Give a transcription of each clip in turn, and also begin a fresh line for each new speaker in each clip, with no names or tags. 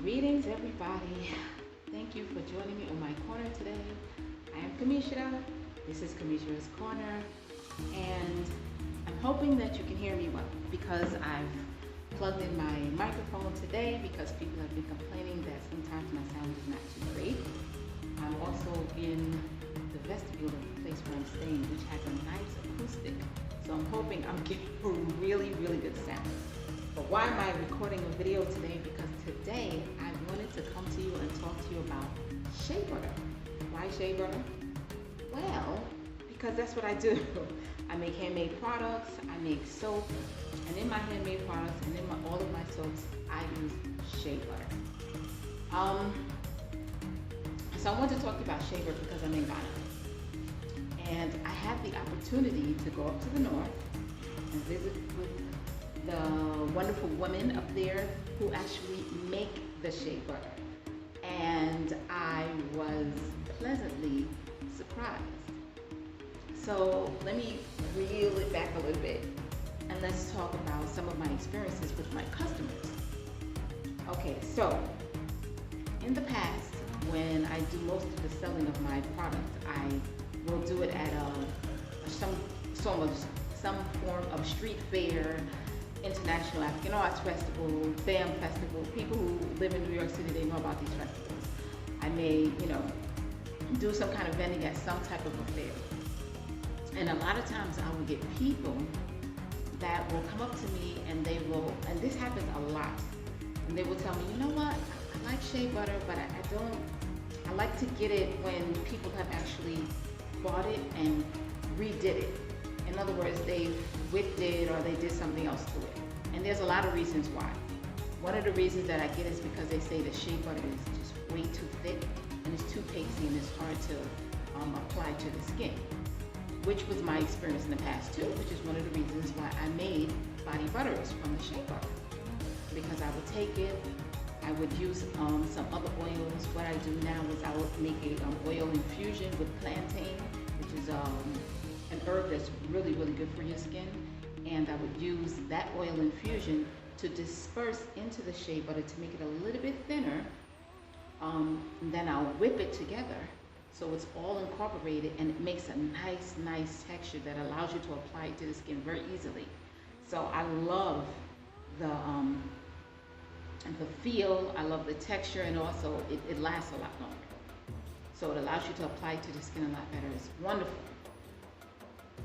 Greetings, everybody. Thank you for joining me on my corner today. I am Kamisha. This is Kamisha's Corner, and I'm hoping that you can hear me well because I've plugged in my microphone today because people have been complaining that sometimes my sound is not too great. I'm also in the vestibule of the place where I'm staying, which has a nice acoustic. So I'm hoping I'm getting a really, really good sound. But why am I recording a video today? Because today I wanted to come to you and talk to you about shea butter. Why shea butter? Well, because that's what I do. I make handmade products, I make soap, and in my handmade products and in all of my soaps, I use shea butter. So I want to talk about shea butter because I'm in Ghana. And I had the opportunity to go up to the north and visit with the wonderful women up there who actually make the shea butter. And I was pleasantly surprised. So let me reel it back a little bit and let's talk about some of my experiences with my customers. Okay, so in the past, when I do most of the selling of my product, I will do it at some form of street fair, International African Arts Festival, BAM Festival. People who live in New York City, they know about these festivals. I may, do some kind of vending at some type of a fair. And a lot of times I will get people that will come up to me and they will, and this happens a lot, and they will tell me, you know what, I like shea butter, but I like to get it when people have actually bought it and redid it. In other words, they whipped it or they did something else to it. And there's a lot of reasons why. One of the reasons that I get is because they say the shea butter is just way too thick and it's too pasty and it's hard to apply to the skin, which was my experience in the past too, which is one of the reasons why I made body butters from the shea butter. Because I would take it, I would use some other oils. What I do now is I would make a oil infusion with plantain, which is an herb that's really, really good for your skin. And I would use that oil infusion to disperse into the shea butter to make it a little bit thinner. And then I'll whip it together so it's all incorporated and it makes a nice texture that allows you to apply it to the skin very easily. So I love the feel, I love the texture, and also it lasts a lot longer. So it allows you to apply it to the skin a lot better. It's wonderful.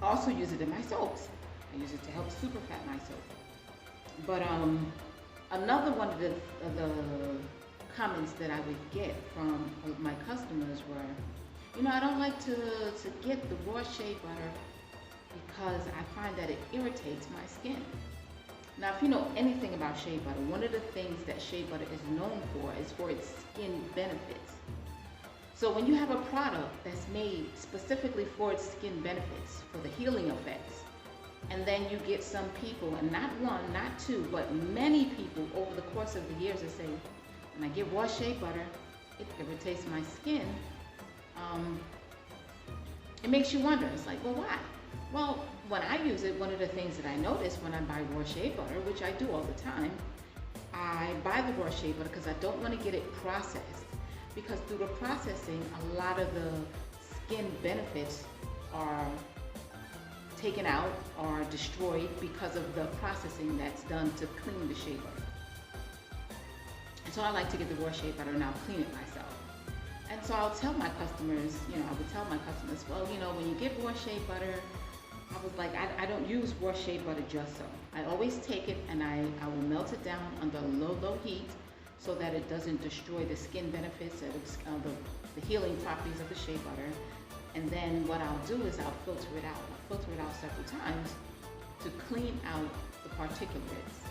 I also use it in my soaps. I use it to help super fat my soap. But another one of the comments that I would get from my customers were, I don't like to get the raw shea butter because I find that it irritates my skin. Now, if you know anything about shea butter, one of the things that shea butter is known for is for its skin benefits. So when you have a product that's made specifically for its skin benefits, for the healing effects, and then you get some people, and not one, not two, but many people over the course of the years that say, when I get raw shea butter, it irritates my skin, it makes you wonder. It's like, well, why? Well, when I use it, one of the things that I notice when I buy raw shea butter, which I do all the time, I buy the raw shea butter because I don't want to get it processed. Because through the processing, a lot of the skin benefits are taken out or destroyed because of the processing that's done to clean the shea butter. And so I like to get the raw shea butter and I'll clean it myself. And so I'll tell my customers, I would tell my customers, well, when you get raw shea butter, I was like, I don't use raw shea butter just so. I always take it and I will melt it down under low heat so that it doesn't destroy the skin benefits, the healing properties of the shea butter. And then what I'll do is I'll filter it out. I'll filter it out several times to clean out the particulates.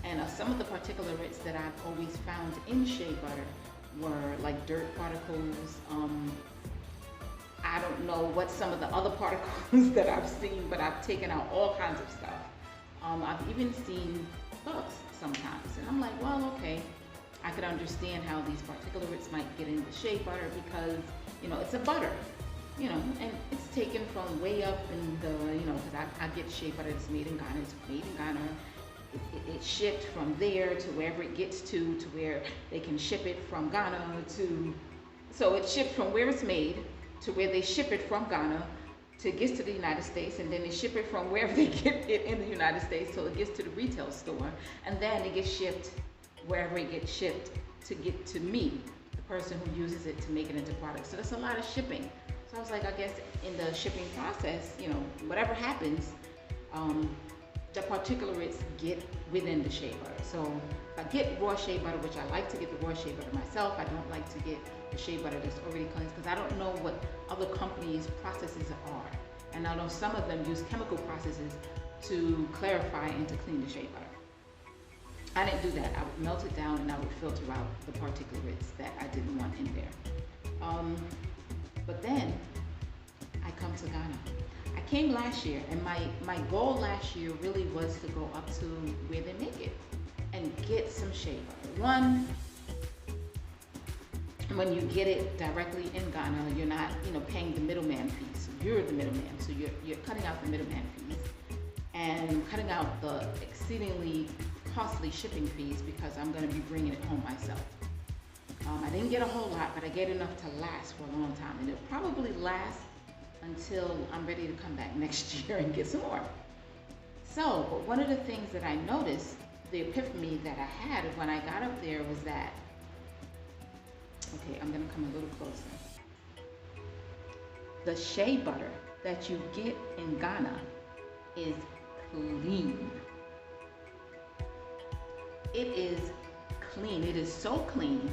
And some of the particulates that I've always found in shea butter were like dirt particles. I don't know what some of the other particles that I've seen, but I've taken out all kinds of stuff. I've even seen bugs sometimes. And I'm like, well, okay. I could understand how these particulates might get in the shea butter because, it's a butter, and it's taken from way up in the, because I get shea butter that's made in Ghana. It's made in Ghana. it shipped from there to wherever it gets to where they can ship it from Ghana to, so it shipped from where it's made to where they ship it from Ghana to it gets to the United States, and then they ship it from wherever they get it in the United States till it gets to the retail store, and then it gets shipped wherever it gets shipped to get to me, the person who uses it to make it into products. So that's a lot of shipping. So I was like, I guess in the shipping process, you know, whatever happens, the particulates get within the shea butter. So if I get raw shea butter, which I like to get the raw shea butter myself, I don't like to get the shea butter that's already cleansed because I don't know what other companies' processes are. And I know some of them use chemical processes to clarify and to clean the shea butter. I didn't do that. I would melt it down and I would filter out the particulates that I didn't want in there. But then I come to Ghana. I came last year, and my goal last year really was to go up to where they make it and get some shea butter. One, when you get it directly in Ghana, you're not, you know, paying the middleman fees. You're the middleman, so you're cutting out the middleman fees and cutting out the exceedingly costly shipping fees because I'm going to be bringing it home myself. I didn't get a whole lot, but I get enough to last for a long time, and it'll probably last until I'm ready to come back next year and get some more. So, but one of the things that I noticed, the epiphany that I had when I got up there was that, okay, I'm gonna come a little closer. The shea butter that you get in Ghana is clean. It is clean. It is so clean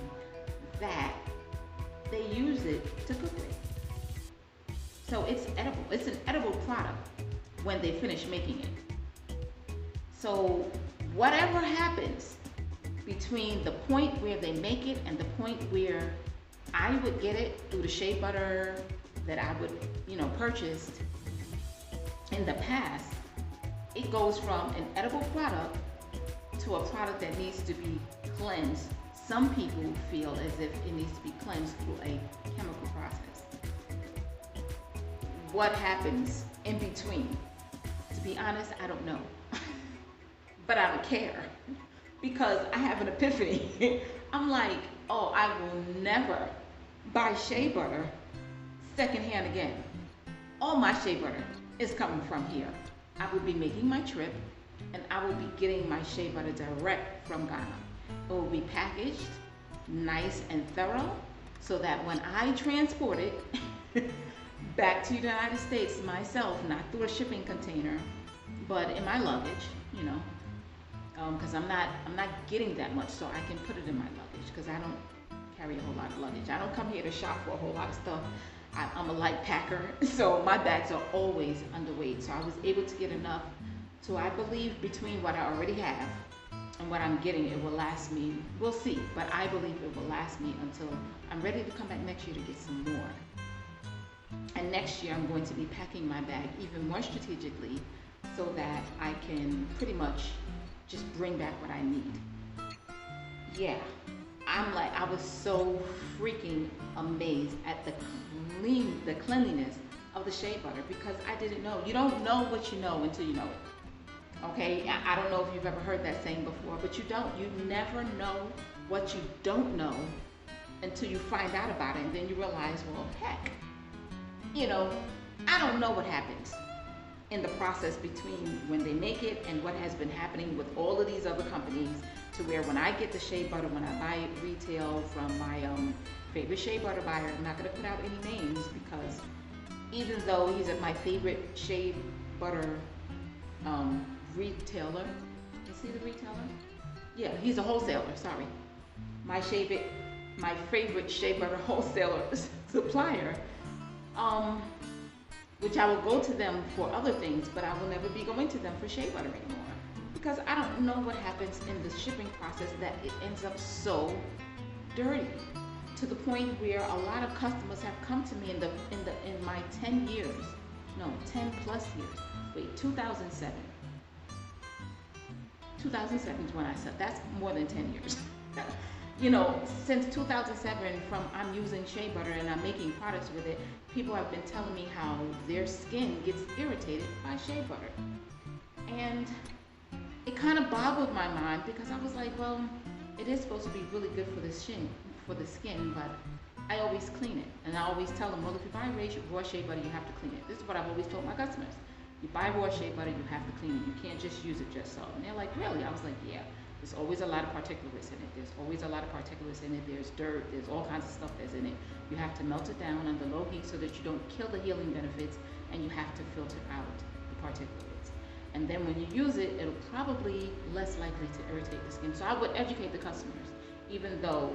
that they use it to cook with. So it's edible. It's an edible product when they finish making it. So whatever happens between the point where they make it and the point where I would get it through the shea butter that I would, you know, purchased in the past, it goes from an edible product to a product that needs to be cleansed. Some people feel as if it needs to be cleansed through a chemical process. What happens in between? To be honest, I don't know. But I don't care because I have an epiphany. I'm like, oh, I will never buy shea butter secondhand again. All my shea butter is coming from here. I will be making my trip and I will be getting my shea butter direct from Ghana. It will be packaged nice and thorough so that when I transport it back to the United States myself, not through a shipping container, but in my luggage, you know, because I'm not getting that much, so I can put it in my luggage because I don't carry a whole lot of luggage. I don't come here to shop for a whole lot of stuff. I'm a light packer, so my bags are always underweight. So I was able to get enough. So I believe between what I already have and what I'm getting, it will last me. We'll see, but I believe it will last me until I'm ready to come back next year to get some more. And next year I'm going to be packing my bag even more strategically so that I can pretty much just bring back what I need. Yeah, I was so freaking amazed at the cleanliness of the shea butter because I didn't know. You don't know what you know until you know it. Okay, I don't know if you've ever heard that saying before, but you don't. You never know what you don't know until you find out about it, and then you realize, well, heck, you know, I don't know what happens in the process between when they make it and what has been happening with all of these other companies to where when I get the shea butter, when I buy it retail from my favorite shea butter buyer, I'm not going to put out any names because even though he's my favorite shea butter retailer, is he the retailer? Yeah, he's a wholesaler, sorry. My favorite shea butter wholesaler supplier, which I will go to them for other things, but I will never be going to them for shea butter anymore because I don't know what happens in the shipping process that it ends up so dirty to the point where a lot of customers have come to me in my 10 plus years. Wait, 2007. 2007 is when I said that's more than 10 years. You know, since 2007, from I'm using shea butter and I'm making products with it, people have been telling me how their skin gets irritated by shea butter. And it kind of boggled my mind because I was like, well, it is supposed to be really good for the skin, but I always clean it. And I always tell them, well, if you buy raw shea butter, you have to clean it. This is what I've always told my customers. You buy raw shea butter, you have to clean it. You can't just use it just so. And they're like, really? I was like, yeah. There's always a lot of particulates in it. There's always a lot of particulates in it. There's dirt. There's all kinds of stuff that's in it. You have to melt it down under low heat so that you don't kill the healing benefits, and you have to filter out the particulates. And then when you use it, it'll probably less likely to irritate the skin. So I would educate the customers, even though,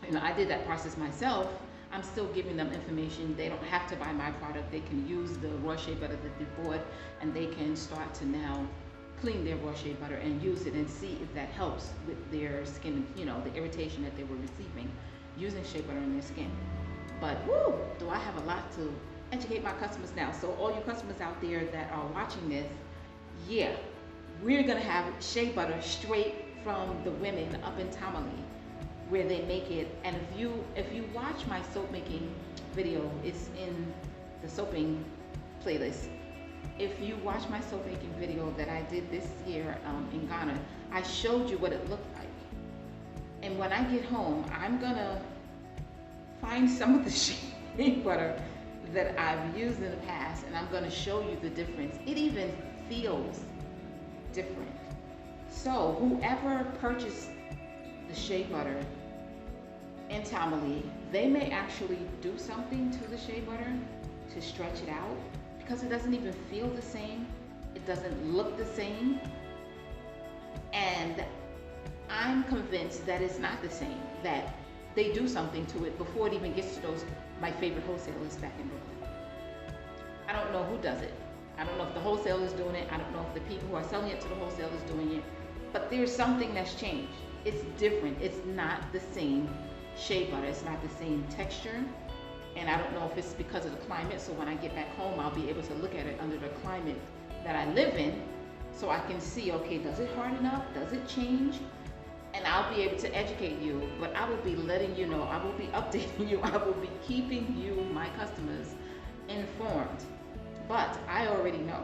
you know, I did that process myself. I'm still giving them information. They don't have to buy my product. They can use the raw shea butter that they bought, and they can start to now clean their raw shea butter and use it and see if that helps with their skin, you know, the irritation that they were receiving using shea butter in their skin. But woo, do I have a lot to educate my customers now. So all you customers out there that are watching this, yeah, we're gonna have shea butter straight from the women up in Tamale, where they make it. And if you watch my soap making video, it's in the soaping playlist. If you watch my soap making video that I did this year in Ghana, I showed you what it looked like. And when I get home, I'm gonna find some of the shea butter that I've used in the past, and I'm gonna show you the difference. It even feels different. So whoever purchased the shea butter in Tamale, they may actually do something to the shea butter to stretch it out, because it doesn't even feel the same. It doesn't look the same. And I'm convinced that it's not the same, that they do something to it before it even gets to those, my favorite wholesalers back in Brooklyn. I don't know who does it. I don't know if the wholesaler's doing it. I don't know if the people who are selling it to the wholesalers doing it. But there's something that's changed. It's different. It's not the same shea butter. It's not the same texture. And I don't know if it's because of the climate. So when I get back home, I'll be able to look at it under the climate that I live in, so I can see, okay, does it harden up? Does it change? And I'll be able to educate you, but I will be letting you know, I will be updating you, I will be keeping you, my customers, informed. But I already know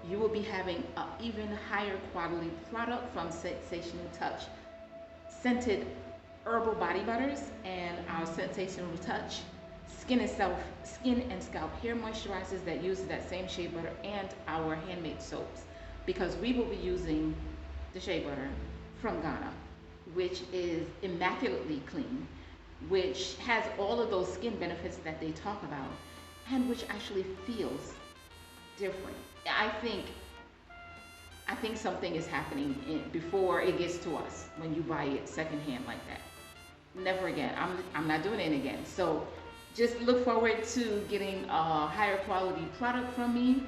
you will be having an even higher quality product from Sensational Touch. Scented herbal body butters and our Sensational Touch skin and scalp hair moisturizers that use that same shea butter, and our handmade soaps, because we will be using the shea butter from Ghana, which is immaculately clean, which has all of those skin benefits that they talk about, and which actually feels different. I think something is happening before it gets to us when you buy it secondhand like that. Never again. I'm not doing it again. So just look forward to getting a higher quality product from me.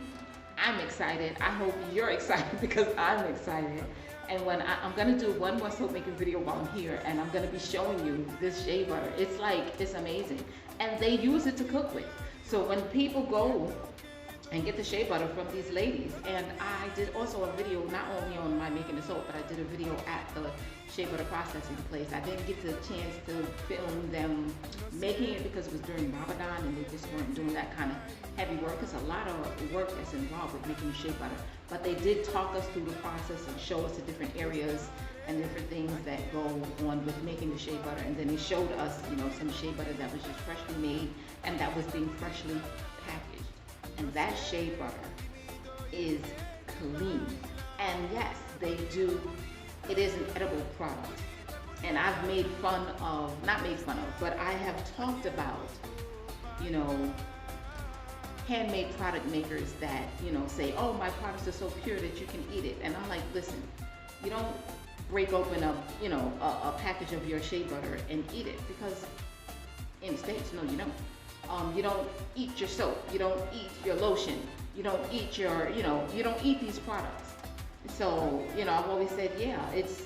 I'm excited. I hope you're excited, because I'm excited. And when I'm gonna do one more soap making video while I'm here, and I'm gonna be showing you this shea butter. It's amazing. And they use it to cook with. So when people go and get the shea butter from these ladies, and I did also a video not only on my making the soap, but I did a video at the shea butter processing place. I didn't get the chance to film them making it because it was during Ramadan and they just weren't doing that kind of heavy work. It's a lot of work that's involved with making shea butter. But they did talk us through the process and show us the different areas and different things that go on with making the shea butter. And then they showed us, you know, some shea butter that was just freshly made and that was being freshly packaged. And that shea butter is clean. And yes, it is an edible product. And I've made fun of, not made fun of, but I have talked about, you know, handmade product makers that, you know, say, oh, my products are so pure that you can eat it. And I'm like, listen, you don't break open a package of your shea butter and eat it, because in the States, no, you don't. You don't eat your soap, you don't eat your lotion, you don't eat you don't eat these products. So, you know, I've always said, yeah, it's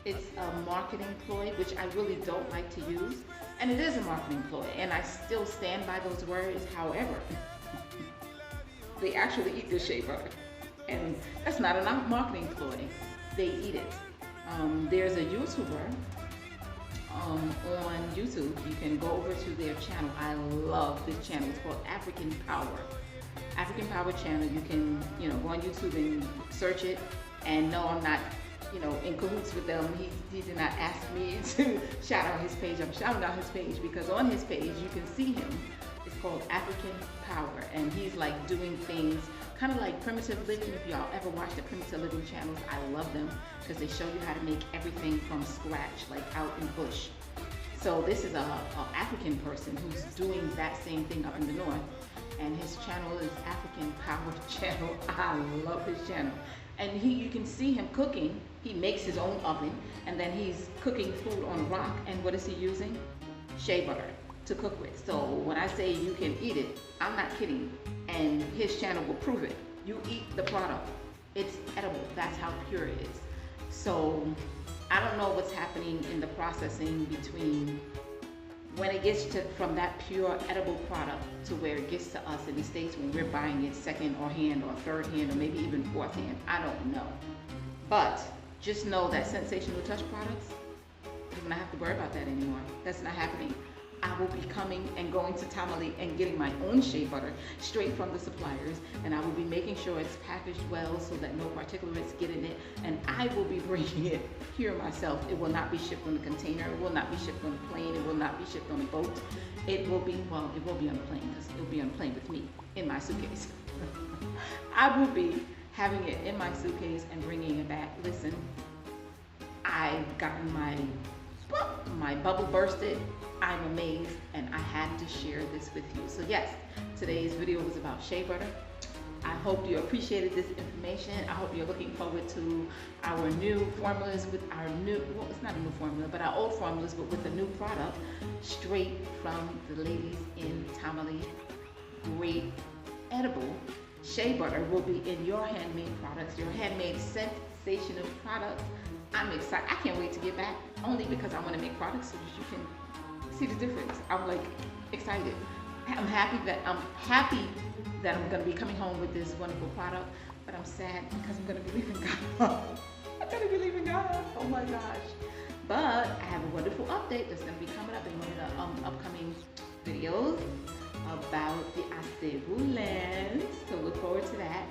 a marketing ploy, which I really don't like to use. And it is a marketing ploy, and I still stand by those words. However, they actually eat the shea butter. And that's not a marketing ploy. They eat it. There's a YouTuber on YouTube. You can go over to their channel. I love this channel. It's called African Power. African Power channel. You can, you know, go on YouTube and search it. And no, I'm not, in cahoots with them. He did not ask me to shout out his page. I'm shouting out his page because on his page you can see him. It's called African Power, and he's like doing things kind of like primitive living. If y'all ever watch the primitive living channels, I love them because they show you how to make everything from scratch, like out in bush. So this is a African person who's doing that same thing up in the north, and his channel is African Power Channel. I love his channel. And you can see him cooking. He makes his own oven, and then he's cooking food on a rock. And what is he using? Shea butter to cook with. So when I say you can eat it, I'm not kidding. And his channel will prove it. You eat the product. It's edible. That's how pure it is. So I don't know what's happening in the processing between when it gets from that pure edible product to where it gets to us in the States when we're buying it second or hand or third hand or maybe even fourth hand. I don't know. But just know that sensational touch products, you're gonna have to worry about that anymore. That's not happening. I will be coming and going to Tamale and getting my own shea butter straight from the suppliers, and I will be making sure it's packaged well so that no particulates get in it, and I will be bringing it here myself. It will not be shipped on a container, it will not be shipped on a plane, it will not be shipped on a boat. It will be, well, it will be on a plane because it will be on a plane with me in my suitcase. I will be having it in my suitcase and bringing it back. Listen, I've gotten my bubble bursted. I'm amazed, and I had to share this with you. So yes, today's video was about shea butter. I hope you appreciated this information. I hope you're looking forward to our new formulas with our new, well, it's not a new formula, but our old formulas, but with a new product straight from the ladies in Tamale. Great edible shea butter will be in your handmade products, your handmade sensational products. I'm excited. I can't wait to get back, only because I want to make products so that you can see the difference. I'm like excited. I'm happy that I'm going to be coming home with this wonderful product, but I'm sad because I'm going to be leaving God. I'm going to be leaving God. Oh my gosh. But I have a wonderful update that's going to be coming up in one of the upcoming videos about the Acebu lens. So look forward to that.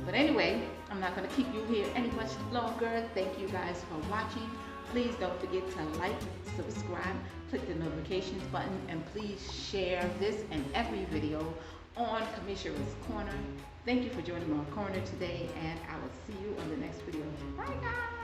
But anyway, I'm not going to keep you here any much longer. Thank you guys for watching. Please don't forget to like, subscribe, click the notifications button, and please share this and every video on Commissioner's Corner. Thank you for joining my corner today, and I will see you on the next video. Bye guys!